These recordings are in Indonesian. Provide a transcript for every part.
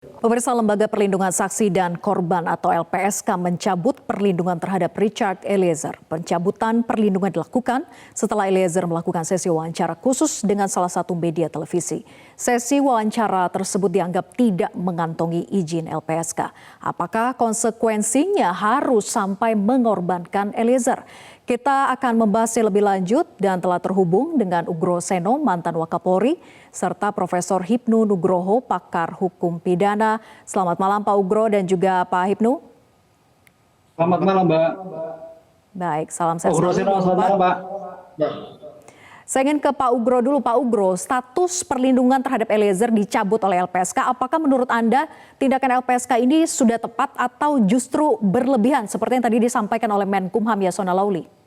Pemirsa, Lembaga Perlindungan Saksi dan Korban atau LPSK mencabut perlindungan terhadap Richard Eliezer. Pencabutan perlindungan dilakukan setelah Eliezer melakukan sesi wawancara khusus dengan salah satu media televisi. Sesi wawancara tersebut dianggap tidak mengantongi izin LPSK. Apakah konsekuensinya harus sampai mengorbankan Eliezer? Kita akan membahasnya lebih lanjut dan telah terhubung dengan Ugro Seno, mantan Wakapolri, serta Profesor Hipnu Nugroho, pakar hukum pidana. Selamat malam Pak Ugro dan juga Pak Hipnu. Selamat malam Mbak. Baik, salam sehat Ugro Seno, selamat malam Pak. Saya ingin ke Pak Ugro dulu. Pak Ugro, status perlindungan terhadap Eliezer dicabut oleh LPSK. Apakah menurut Anda tindakan LPSK ini sudah tepat atau justru berlebihan seperti yang tadi disampaikan oleh Menkumham Yasona Lauli?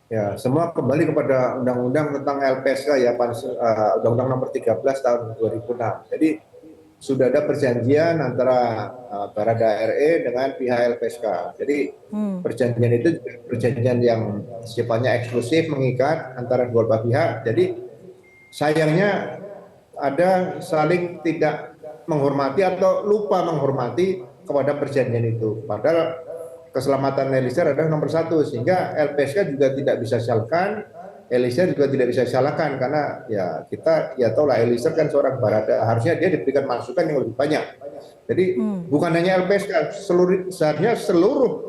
Ya, semua kembali kepada undang-undang tentang LPSK ya, Undang-Undang Nomor 13 Tahun 2006. Jadi sudah ada perjanjian antara Barada RE dengan pihak LPSK. Jadi perjanjian itu perjanjian yang sifatnya eksklusif, mengikat antara dua belah pihak. Jadi sayangnya ada saling tidak menghormati atau lupa menghormati kepada perjanjian itu. Padahal keselamatan Eliezer adalah nomor satu, sehingga LPSK juga tidak bisa salahkan, Eliezer juga tidak bisa salahkan karena ya kita ya tahu lah Eliezer kan seorang barada, harusnya dia diberikan masukan yang lebih banyak. Jadi bukan hanya LPSK, seharusnya seluruh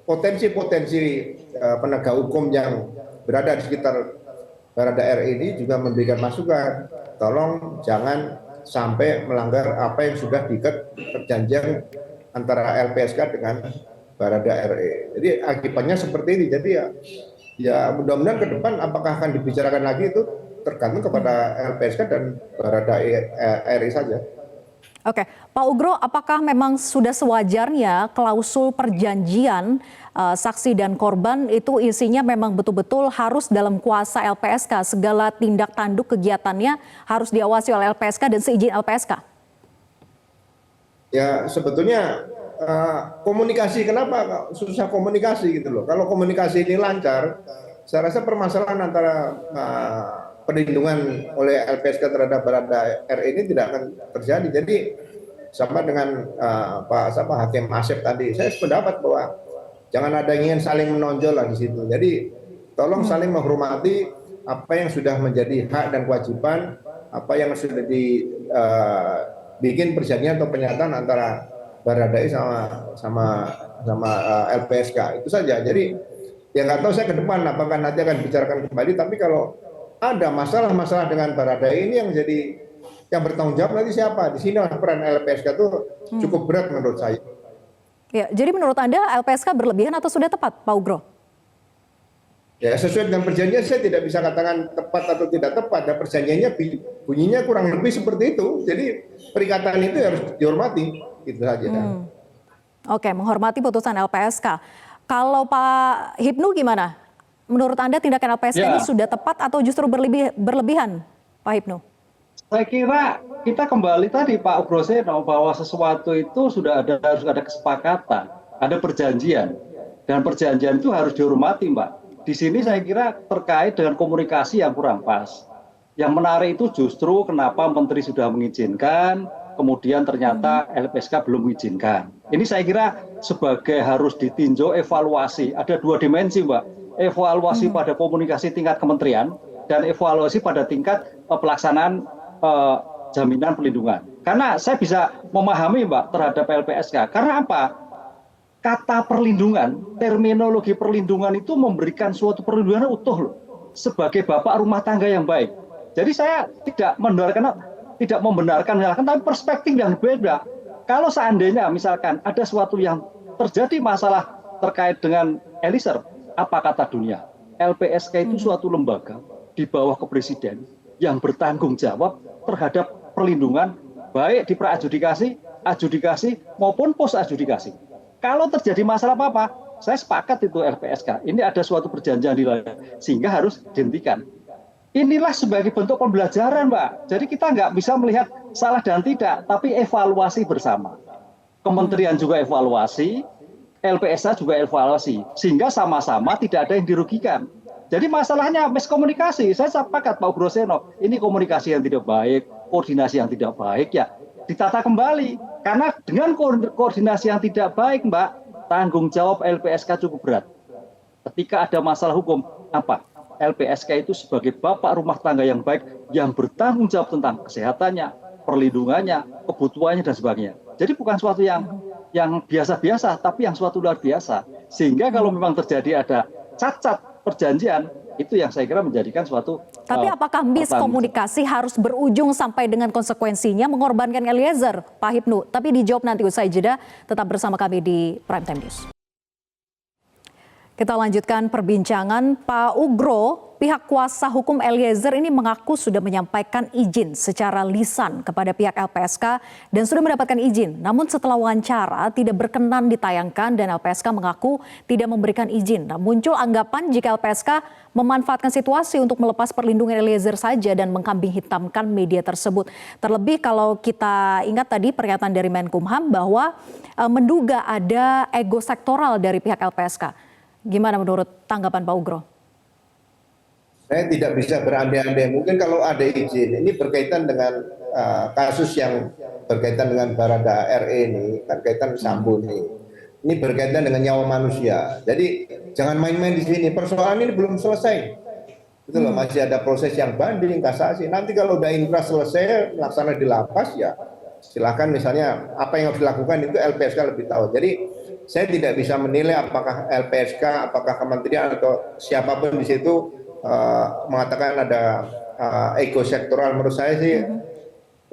potensi-potensi penegak hukum yang berada di sekitar Barada RE ini juga memberikan masukan. Tolong jangan sampai melanggar apa yang sudah diikat perjanjian antara LPSK dengan Barada RE. Jadi akibatnya seperti ini. Jadi ya mudah-mudahan ke depan apakah akan dibicarakan lagi itu tergantung kepada LPSK dan Barada RE saja. Oke, Pak Ugro, apakah memang sudah sewajarnya klausul perjanjian saksi dan korban itu isinya memang betul-betul harus dalam kuasa LPSK, segala tindak tanduk kegiatannya harus diawasi oleh LPSK dan seizin LPSK? Ya sebetulnya komunikasi, kenapa susah komunikasi gitu loh. Kalau komunikasi ini lancar, saya rasa permasalahan antara perlindungan oleh LPSK terhadap Barada RE ini tidak akan terjadi. Jadi sama dengan Pak Hakim Asep tadi, saya sependapat bahwa jangan ada ingin saling menonjol lah di situ. Jadi tolong saling menghormati apa yang sudah menjadi hak dan kewajiban, apa yang sudah dibikin perjanjian atau pernyataan antara Baradae sama LPSK, itu saja. Jadi ya nggak tahu saya ke depan apakah nanti akan dibicarakan kembali, tapi kalau ada masalah-masalah dengan Baradae ini yang bertanggung jawab nanti siapa? Di sini peran LPSK itu cukup berat menurut saya. Ya, jadi menurut Anda LPSK berlebihan atau sudah tepat, Pak Ugro? Ya sesuai dengan perjanjian saya tidak bisa katakan tepat atau tidak tepat. Dan perjanjiannya bunyinya kurang lebih seperti itu. Jadi perikatan itu harus dihormati. Itu saja. Oke, menghormati putusan LPSK. Kalau Pak Hipnu gimana? Menurut Anda tindakan LPSK ini sudah tepat atau justru berlebihan, Pak Hipnu? Saya kira kita kembali tadi Pak Ugro Seno bahwa sesuatu itu harus ada kesepakatan, ada perjanjian, dan perjanjian itu harus dihormati, Mbak. Di sini saya kira terkait dengan komunikasi yang kurang pas. Yang menarik itu justru kenapa Menteri sudah mengizinkan, kemudian ternyata LPSK belum mengizinkan. Ini saya kira sebagai harus ditinjau evaluasi. Ada dua dimensi, Mbak. Evaluasi pada komunikasi tingkat kementerian dan evaluasi pada tingkat pelaksanaan jaminan perlindungan. Karena saya bisa memahami, Mbak, terhadap LPSK. Karena apa? Kata perlindungan, terminologi perlindungan itu memberikan suatu perlindungan utuh loh, sebagai bapak rumah tangga yang baik. Jadi saya tidak membenarkan, tapi perspektif yang berbeda. Kalau seandainya misalkan ada suatu yang terjadi masalah terkait dengan Eliezer, apa kata dunia? LPSK itu suatu lembaga di bawah kepresiden yang bertanggung jawab terhadap perlindungan baik di pra-adjudikasi, adjudikasi maupun post-adjudikasi. Kalau terjadi masalah apa-apa, saya sepakat itu LPSK. Ini ada suatu perjanjian sehingga harus dihentikan. Inilah sebagai bentuk pembelajaran, Mbak. Jadi kita nggak bisa melihat salah dan tidak, tapi evaluasi bersama. Kementerian juga evaluasi, LPSK juga evaluasi, sehingga sama-sama tidak ada yang dirugikan. Jadi masalahnya miskomunikasi. Saya sepakat Pak Ugro Seno, ini komunikasi yang tidak baik, koordinasi yang tidak baik ya. ditata kembali. Karena dengan koordinasi yang tidak baik, Mbak, tanggung jawab LPSK cukup berat. Ketika ada masalah hukum, apa? LPSK itu sebagai bapak rumah tangga yang baik, yang bertanggung jawab tentang kesehatannya, perlindungannya, kebutuhannya, dan sebagainya. Jadi bukan suatu yang biasa-biasa, tapi yang suatu luar biasa. Sehingga kalau memang terjadi ada cacat perjanjian, itu yang saya kira menjadikan suatu... Tapi apakah miskomunikasi harus berujung sampai dengan konsekuensinya mengorbankan Eliezer, Pak Hipnu? Tapi dijawab nanti usai jeda, tetap bersama kami di Prime Time News. Kita lanjutkan perbincangan. Pak Ugro, pihak kuasa hukum Eliezer ini mengaku sudah menyampaikan izin secara lisan kepada pihak LPSK dan sudah mendapatkan izin. Namun setelah wawancara tidak berkenan ditayangkan dan LPSK mengaku tidak memberikan izin. Nah, muncul anggapan jika LPSK memanfaatkan situasi untuk melepas perlindungan Eliezer saja dan mengkambing hitamkan media tersebut. Terlebih kalau kita ingat tadi pernyataan dari Menkumham bahwa menduga ada ego sektoral dari pihak LPSK. Gimana menurut tanggapan Pak Ugro? Saya tidak bisa berandai-andai. Mungkin kalau ada izin, ini berkaitan dengan kasus yang berkaitan dengan Barada RE ini, berkaitan Sambo ini. Ini berkaitan dengan nyawa manusia. Jadi jangan main-main di sini. Persoalan ini belum selesai. Itu loh, masih ada proses yang banding, kasasi. Nanti kalau udah inkrah selesai, melaksanakan di lapas ya silakan, misalnya apa yang harus dilakukan itu LPSK lebih tahu. Jadi saya tidak bisa menilai apakah LPSK, apakah kementerian atau siapapun di situ mengatakan ada ego sektoral. Menurut saya sih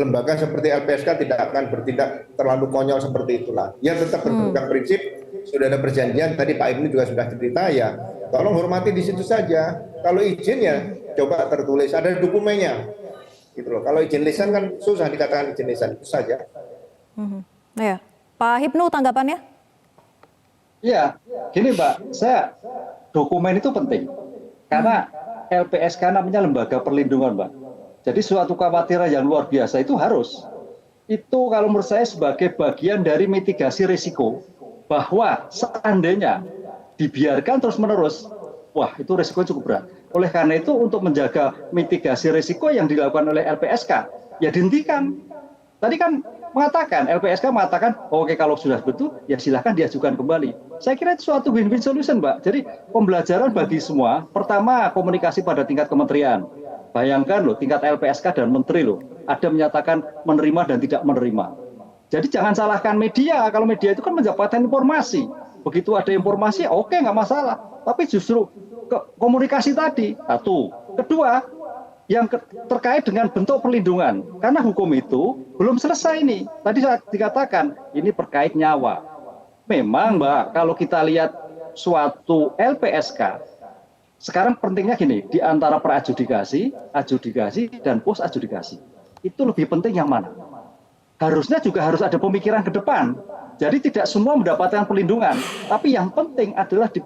lembaga seperti LPSK tidak akan bertindak terlalu konyol seperti itulah. Dia tetap berpegang prinsip, sudah ada perjanjian, tadi Pak Ibnu juga sudah cerita ya, tolong hormati di situ saja. Kalau izin ya coba tertulis, ada dokumennya. Gitu loh. Kalau izin lisan kan susah dikatakan izin lisan, itu saja. Ya. Pak Hipnu tanggapannya? Ya, gini Mbak, dokumen itu penting. Karena LPSK namanya lembaga perlindungan, Mbak. Jadi suatu kekhawatiran yang luar biasa itu harus. Itu kalau menurut saya sebagai bagian dari mitigasi risiko. Bahwa seandainya dibiarkan terus-menerus, wah itu risiko cukup berat. Oleh karena itu untuk menjaga mitigasi risiko yang dilakukan oleh LPSK, ya dihentikan. Tadi kan LPSK mengatakan, oke kalau sudah betul, ya silahkan diajukan kembali. Saya kira itu suatu win-win solution, Mbak. Jadi pembelajaran bagi semua, pertama komunikasi pada tingkat kementerian. Bayangkan loh, tingkat LPSK dan menteri loh, ada menyatakan menerima dan tidak menerima. Jadi jangan salahkan media, kalau media itu kan mendapatkan informasi. Begitu ada informasi, oke nggak masalah. Tapi justru komunikasi tadi, satu. Kedua, yang terkait dengan bentuk perlindungan. Karena hukum itu belum selesai nih. Tadi dikatakan, ini terkait nyawa. Memang Mbak, kalau kita lihat suatu LPSK, sekarang pentingnya gini, di antara pra-adjudikasi, adjudikasi, dan post-adjudikasi. Itu lebih penting yang mana? Harusnya juga harus ada pemikiran ke depan. Jadi tidak semua mendapatkan perlindungan. Tapi yang penting adalah di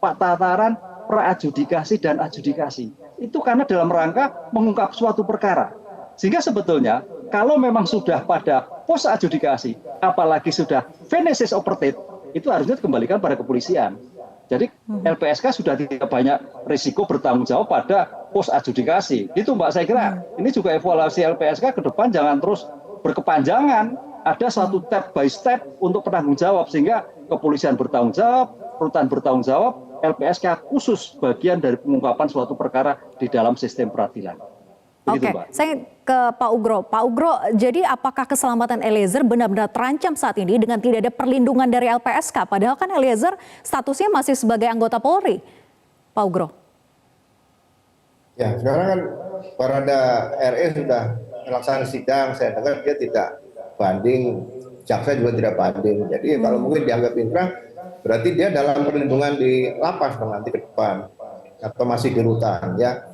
tataran pra-adjudikasi dan adjudikasi. Itu karena dalam rangka mengungkap suatu perkara. Sehingga sebetulnya kalau memang sudah pada post-adjudikasi, apalagi sudah finishes operative, itu harusnya dikembalikan pada kepolisian. Jadi LPSK sudah tidak banyak risiko bertanggung jawab pada post-adjudikasi. Itu Mbak, saya kira ini juga evaluasi LPSK ke depan jangan terus berkepanjangan. Ada satu step by step untuk penanggung jawab, sehingga kepolisian bertanggung jawab, rutan bertanggung jawab, LPSK khusus bagian dari pengungkapan suatu perkara di dalam sistem peradilan. Begitu, Oke, saya ke Pak Ugro. Pak Ugro, jadi apakah keselamatan Eliezer benar-benar terancam saat ini dengan tidak ada perlindungan dari LPSK? Padahal kan Eliezer statusnya masih sebagai anggota Polri, Pak Ugro. Ya, sekarang kan Barada RE sudah melaksanakan sidang, saya dengar dia tidak banding, jaksa juga tidak banding. Jadi kalau mungkin dianggap inkrah, berarti dia dalam perlindungan di lapas nanti ke depan atau masih di rutan ya.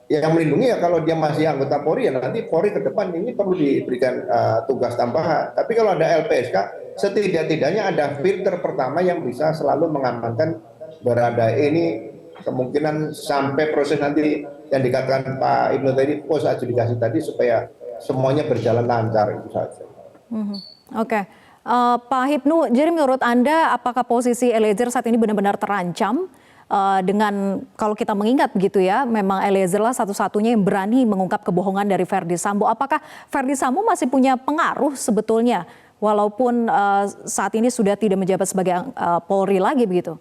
Yang melindungi ya kalau dia masih anggota Polri, ya nanti Polri ke depan ini perlu diberikan tugas tambahan. Tapi kalau ada LPSK, setidak-tidaknya ada filter pertama yang bisa selalu mengamankan Barada ini kemungkinan sampai proses nanti yang dikatakan Pak Ibnu tadi, post adjudikasi tadi, supaya semuanya berjalan lancar, itu saja. Oke. Pak Hipnu, jadi menurut Anda apakah posisi Eliezer saat ini benar-benar terancam dengan kalau kita mengingat begitu ya, memang Eliezer lah satu-satunya yang berani mengungkap kebohongan dari Verdi Sambo. Apakah Verdi Sambo masih punya pengaruh sebetulnya walaupun saat ini sudah tidak menjabat sebagai Polri lagi begitu?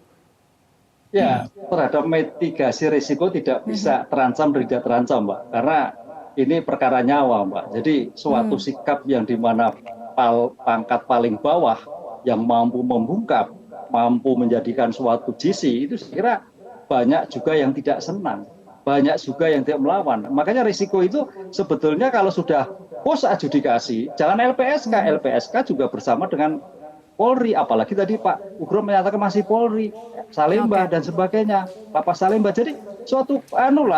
Ya, terhadap mitigasi risiko tidak bisa terancam dan tidak terancam, Mbak. Karena ini perkara nyawa, Mbak. Jadi suatu sikap yang dimana pangkat paling bawah yang mampu membungkap, mampu menjadikan suatu GC, itu saya kira banyak juga yang tidak senang. Banyak juga yang tidak melawan. Makanya risiko itu sebetulnya kalau sudah pos adjudikasi, jangan LPSK. LPSK juga bersama dengan Polri, apalagi tadi Pak Ugro menyatakan masih Polri, Salemba dan sebagainya, Lapas Salemba. Jadi suatu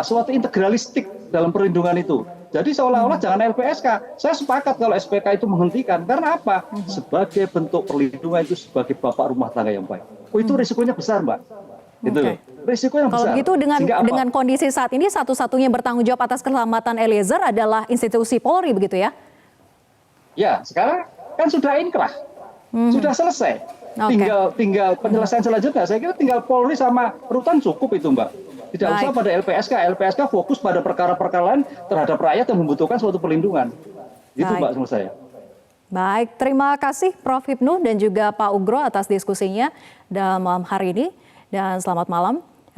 suatu integralistik dalam perlindungan itu. Jadi seolah-olah jangan LPSK. Saya sepakat kalau SPK itu menghentikan. Karena apa? Sebagai bentuk perlindungan itu sebagai bapak rumah tangga yang baik. Oh, itu risikonya besar, Mbak. Itu risikonya besar. Kalau begitu dengan kondisi saat ini satu-satunya yang bertanggung jawab atas keselamatan Eliezer adalah institusi Polri begitu ya? Ya, sekarang kan sudah inkrah. Sudah selesai. Tinggal penyelesaian selanjutnya. Saya kira tinggal Polri sama rutan cukup itu, Mbak. Tidak usah pada LPSK. LPSK fokus pada perkara-perkara lain terhadap rakyat yang membutuhkan suatu perlindungan. Itu Mbak menurut saya. Baik, terima kasih Prof. Hipnu dan juga Pak Ugro atas diskusinya dalam malam hari ini dan selamat malam.